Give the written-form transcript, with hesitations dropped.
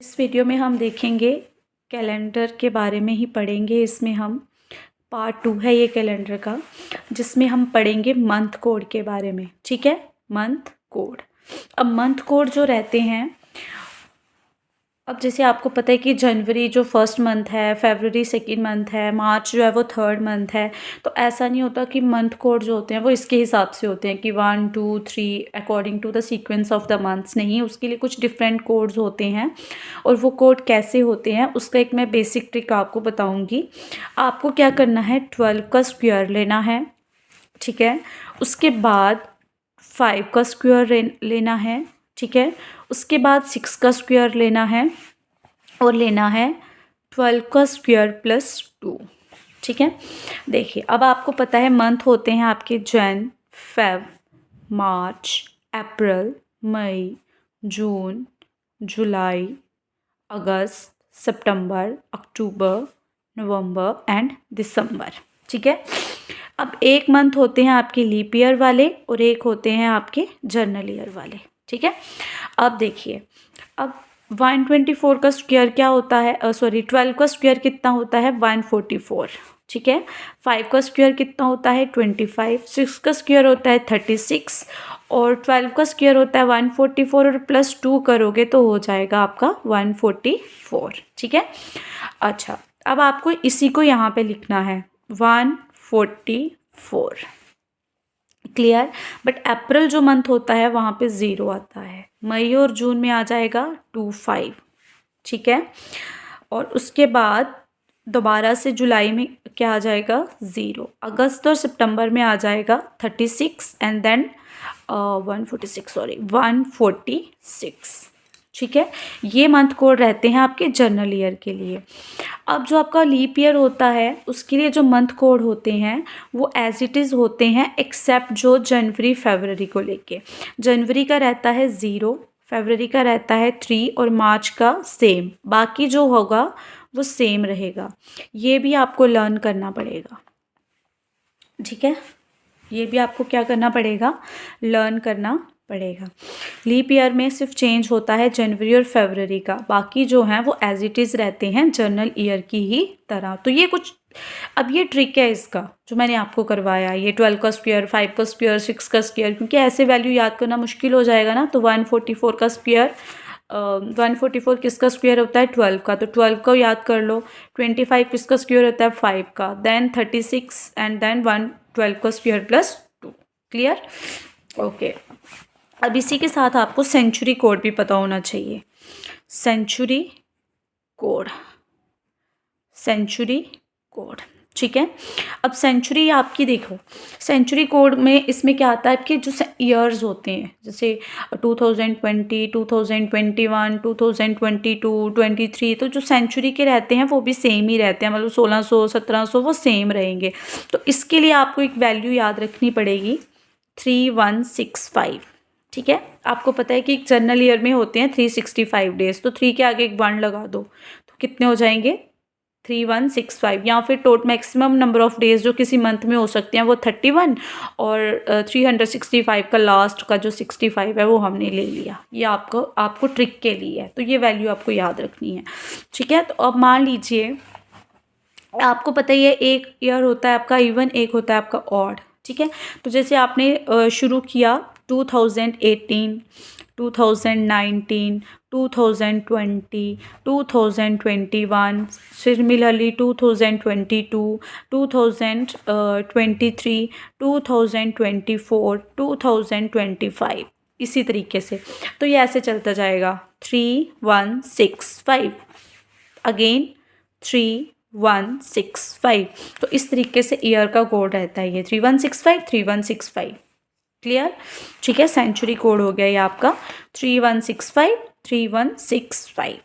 इस वीडियो में हम देखेंगे कैलेंडर के बारे में ही पढ़ेंगे। इसमें हम पार्ट 2 है ये कैलेंडर का, जिसमें हम पढ़ेंगे मंथ कोड के बारे में। ठीक है, मंथ कोड। अब मंथ कोड जो रहते हैं, अब जैसे आपको पता है कि जनवरी जो फर्स्ट मंथ है, फरवरी सेकंड मंथ है, मार्च जो है वो थर्ड मंथ है। तो ऐसा नहीं होता कि मंथ कोड जो होते हैं वो इसके हिसाब से होते हैं कि 1 2 3 according to the sequence of the months. नहीं, उसके लिए कुछ डिफरेंट कोड्स होते हैं। और वो कोड कैसे होते हैं उसका एक मैं बेसिक ट्रिक आपको बताऊँगी। आपको क्या करना है, 12 का स्क्वायर लेना है। ठीक है, उसके बाद 5 का स्क्वायर लेना है। ठीक है, उसके बाद 6 का स्क्वायर लेना है और लेना है 12 का स्क्वायर प्लस 2। ठीक है, देखिए अब आपको पता है मंथ होते हैं आपके जन, Feb, March, April, May, June, July, August, September, October, November and दिसंबर। ठीक है, अब एक मंथ होते हैं आपके लीप ईयर वाले और एक होते हैं आपके जर्नल ईयर वाले। ठीक है, अब देखिए, अब 124 का स्क्वायर क्या होता है, 12 का स्क्वायर कितना होता है, 144। ठीक है, 5 का स्क्वायर कितना होता है, 25। 6 का स्क्वायर होता है 36 और 12 का स्क्वायर होता है 144 और प्लस 2 करोगे तो हो जाएगा आपका 144। ठीक है, अच्छा अब आपको इसी को यहाँ पे लिखना है 144। क्लियर। बट अप्रैल जो मंथ होता है वहाँ पे 0 आता है। मई और जून में आ जाएगा 25। ठीक है, और उसके बाद दोबारा से जुलाई में क्या आ जाएगा, 0। अगस्त और सितंबर में आ जाएगा 36 एंड देन 146। ठीक है, ये मंथ कोड रहते हैं आपके जर्नल ईयर के लिए। अब जो आपका लीप ईयर होता है उसके लिए जो मंथ कोड होते हैं वो एज इट इज़ होते हैं, एक्सेप्ट जो जनवरी फरवरी को लेके। जनवरी का रहता है 0, फरवरी का रहता है 3 और मार्च का सेम। बाकी जो होगा वो सेम रहेगा। ये भी आपको लर्न करना पड़ेगा। ठीक है, ये भी आपको क्या करना पड़ेगा, लर्न करना पड़ेगा। लीप ईयर में सिर्फ चेंज होता है जनवरी और फरवरी का, बाकी जो हैं वो एज इट इज़ रहते हैं जर्नल ईयर की ही तरह। तो ये कुछ, अब ये ट्रिक है इसका जो मैंने आपको करवाया, ये 12 का स्क्वायर, 5 का स्क्वायर, 6 का स्क्वायर, क्योंकि ऐसे वैल्यू याद करना मुश्किल हो जाएगा ना। तो 144 का स्क्वायर, 144 किसका स्क्वायर होता है, 12 का, तो 12 को याद कर लो। 25 किसका स्क्वायर होता है, 5 का, देन 36 एंड देन 12 का स्क्वायर प्लस 2। Clear, okay. अब इसी के साथ आपको सेंचुरी कोड भी पता होना चाहिए। Century code, century code. ठीक है, अब सेंचुरी आपकी देखो, सेंचुरी कोड में इसमें क्या आता है कि जो ईयर्स होते हैं, जैसे 2020, 2021, 2022, 23, तो जो सेंचुरी के रहते हैं वो भी सेम ही रहते हैं, मतलब 1600, 1700 वो सेम रहेंगे। तो इसके लिए आपको एक वैल्यू याद रखनी पड़ेगी, 3165। ठीक है, आपको पता है कि एक जर्नल ईयर में होते हैं 365 डेज, तो 3 के आगे एक 1 लगा दो तो कितने हो जाएंगे, 3165। या फिर total maximum number of days जो किसी मंथ में हो सकते हैं वो 31 और 365 का लास्ट का जो 65 है वो हमने ले लिया। ये आपको ट्रिक के लिए है, तो ये वैल्यू आपको याद रखनी है। ठीक है, तो अब मान लीजिए आपको पता ही है एक ईयर होता है आपका इवन, एक होता है आपका ऑड। ठीक है, तो जैसे आपने शुरू किया 2018, 2019, 2020, 2021, सिमिलरली 2022, 2023, 2024, 2025, इसी तरीके से। तो ये ऐसे चलता जाएगा, 3165 अगेन 3165। तो इस तरीके से ईयर का कोड रहता है ये 3165 3165। क्लियर, ठीक है, सेंचुरी कोड हो गया ये आपका 3165 3165।